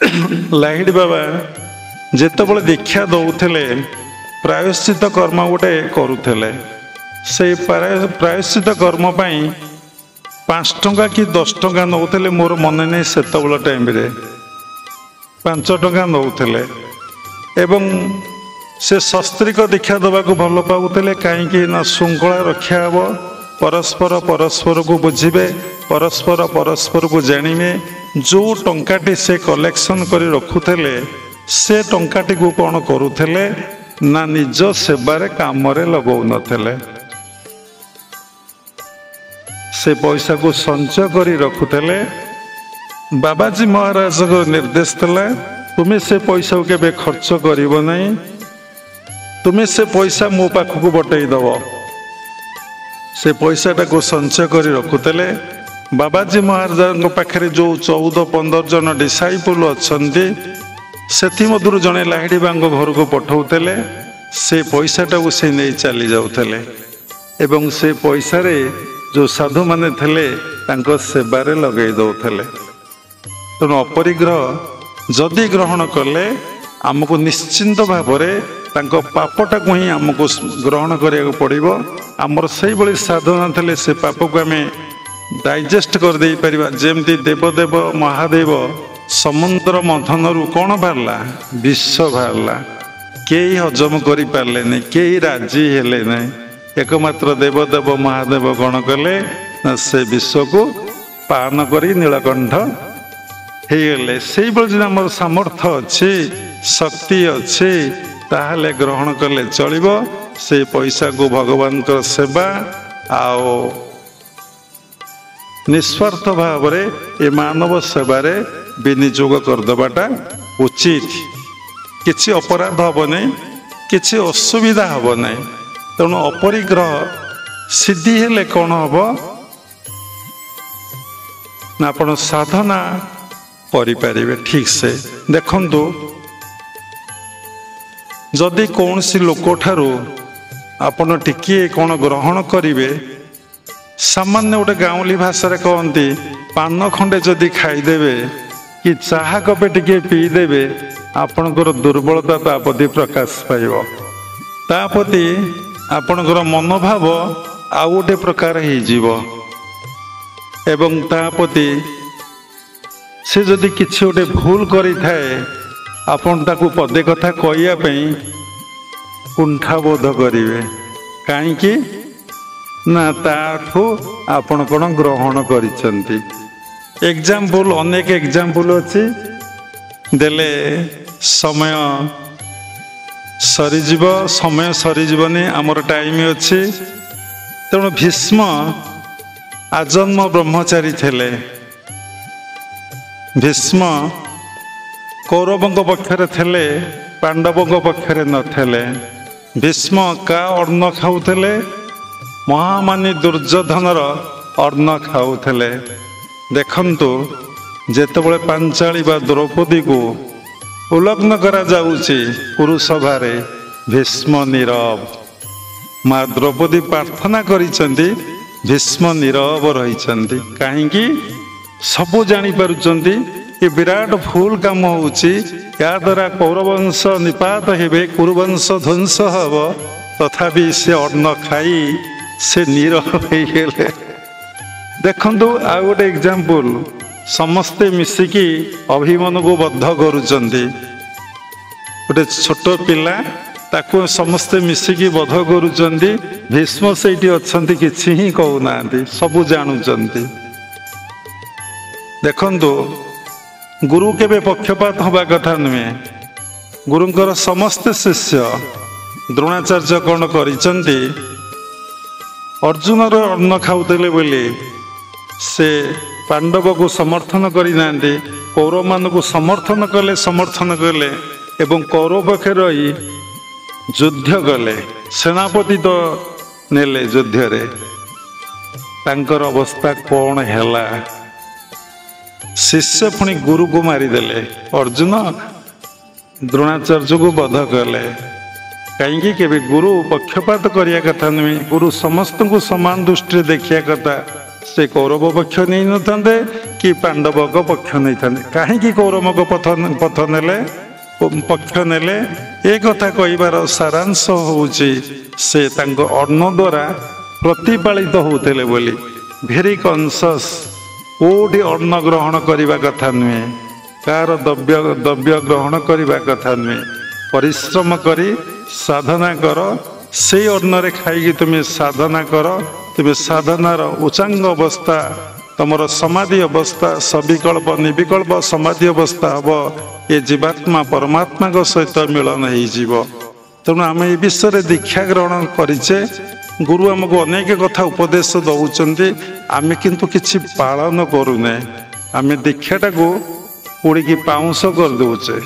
लाहिड़ी बाबा जेतेबेले दीक्षा दौले प्रायश्चित कर्म गोटे करुले से प्रायश्चित कर्म 5 टंका कि 10 टंका नौले मोर मन नहीं से टाइम 5 टंका नौले एवं से शस्त्रिक दीक्षा देवा भल पाते कहीं श्रृंखला रक्षा हे परस्पर परस्पर को बुझे परस्पर परस्पर को जानवे जो टंकाटी से कलेक्शन कर रखुले से टंकाटी को कौन करुले ना निज सेवार काम लगौ नथिले से पैसा को संचय कर रखुले। बाबाजी महाराज को निर्देश था तुम्हें से पैसा को केबे खर्च करिब नहीं तुम्हें से पैसा मो पाखक बटई दब से पैसाटा को संचय कर रखुले। बाबाजी महाराज पाखे जो 14-15 जन डिसाइपल अच्छा से मधुर जड़े लाहिड़ी बांग घर को पठाऊले से पैसाटा को से नहीं चली जाऊले एवं से पैसा रे जो साधु माने थे सेवारे लगे दौले। तेणु अपरिग्रह जदि ग्रहण कले आमको निश्चिंत भाव पापटा को ही आमको ग्रहण करा पड़ो। आमर से भाई साधना थे से पाप को आम डाइजेस्ट कर दे पारिबा जेमती देवदेव महादेव समुद्र मंथन कौन बाहरला विष बाहरला कई हजम कर पारे नहीं कई राजी हेले नहीं एकमात्र देवदेव महादेव कौन कले से विष को पान करी नीलकंठ ହେଇଗଲେ ସେଇଭଳି ଯଦି ଆମର ସାମର୍ଥ୍ୟ ଅଛି ଶକ୍ତି ଅଛି ତାହେଲେ ଗ୍ରହଣ କଲେ ଚଳିବ। ସେ ପଇସାକୁ ଭଗବାନଙ୍କର ସେବା ଆଉ ନିସ୍ୱାର୍ଥ ଭାବରେ ଏ ମାନବ ସେବାରେ ବିନିଯୋଗ କରିଦେବାଟା ଉଚିତ। କିଛି ଅପରାଧ ହେବ ନାହିଁ କିଛି ଅସୁବିଧା ହେବ ନାହିଁ। ତେଣୁ ଅପରିଗ୍ରହ ସିଦ୍ଧି ହେଲେ କ'ଣ ହେବ ନା ଆପଣ ସାଧନା परिपारे ठीक से देखंतु जदि कौन सी लोक ठारू आपण टिके कौन ग्रहण करेंगे सामान्य गोटे गाँवली भाषा कहती पान खंडे जदि खाईदेवे कि चाहा कपे टिके पीदेवे आपणकर दुर्बलता तापति प्रकाश पाइब तापति आपणकर मनोभाव आउ गोटे प्रकार हो एवं तापति से जदि किसी गोटे भूल करी थाए आपन ताकू पदे कथा कहवाई कुंठाबोध करेंगे कहीं ना ताठू आपण कौन ग्रहण करिसेंती। एग्जाम्पल अनेक एग्जाम्पल अच्छी देले समय सरीजीव समय सरीजीवनी आमर टाइम अच्छी। तेणु भीष्म आजन्म ब्रह्मचारी थे। भीष्म कौरवों पक्षरे थे पांडवों पक्षरे नथिले। भीष्म का अन्न खाऊले महामानी दुर्योधनर अन्न खाऊले। देखंतु जेतेबेले पांचाली बा द्रौपदी को उल्लग्न करा जाउची कुरुसभारे भीष्म नीरव माँ द्रौपदी प्रार्थना करिसेंती भीष्म नीरव रहिसेंती कहीं सबू जानी पारुचंती ये विराट भूल काम होउची या द्वारा कौरवंश निपात हेबे कुरुवंश ध्वंस हब तथापि से अन्न खाई से नीरव हो गले। देखंतु आ गोटे एग्जाम्पल समस्ते मिसिकी अभिमन्यु को बद्ध करुचंती गोटे छोट पिला ताको समस्ते मिसिकी बद्ध करुचंती भीष्म सेठी अछंती किछि ही कहूना सबू जानुचंती। देखंतु गुरु केबे पक्षपात हवा कथा नुहे। गुरुंकर समस्त शिष्य द्रोणाचार्य कौन करिसेंती अर्जुन अन्न खाऊले बोली से पांडव को समर्थन करना कौरव मान को समर्थन कले एवं कौरव पक्षे रही युद्ध कले सेनापति तो नेले युद्ध रे तांकर अवस्था कौन हैला। शिष्य पुणी गुरु को मारिदेले अर्जुन द्रोणाचार्य को बध कले कहीं गुरु पक्षपात करिया कथा नुहे। गुरु समस्त को समान दृष्टि देखिया कथा से कौरव पक्ष नहीं नथांते कि पांडवक पक्ष नहीं थांते कहीं कौरवक पथ नेले पक्ष नेले एक कथा कहबार सारांश होउची से तांको अन्न द्वारा प्रतिपालित होते बोली भेरी कॉन्शियस कोठी अन्न ग्रहण करने कथा नुहे कार द्रव्य ग्रहण करने कथा नुहे परिश्रम करी साधना कर से अन्न रे खाई तुम्हें साधना कर तुम्हें साधनार उच्चांग अवस्था तुमर समाधि अवस्था सविकल्प निर्विकल्प समाधि अवस्था हम ये जीवात्मा परमात्मा सहित मिलन हो तेणु आम ये विषय दीक्षा ग्रहण करें गुरु आमको अनेक कथा उपदेश दौरान आम किंतु किछि पालन करूने आम दीक्षाटा को उड़ी पाउंस कर दौचे।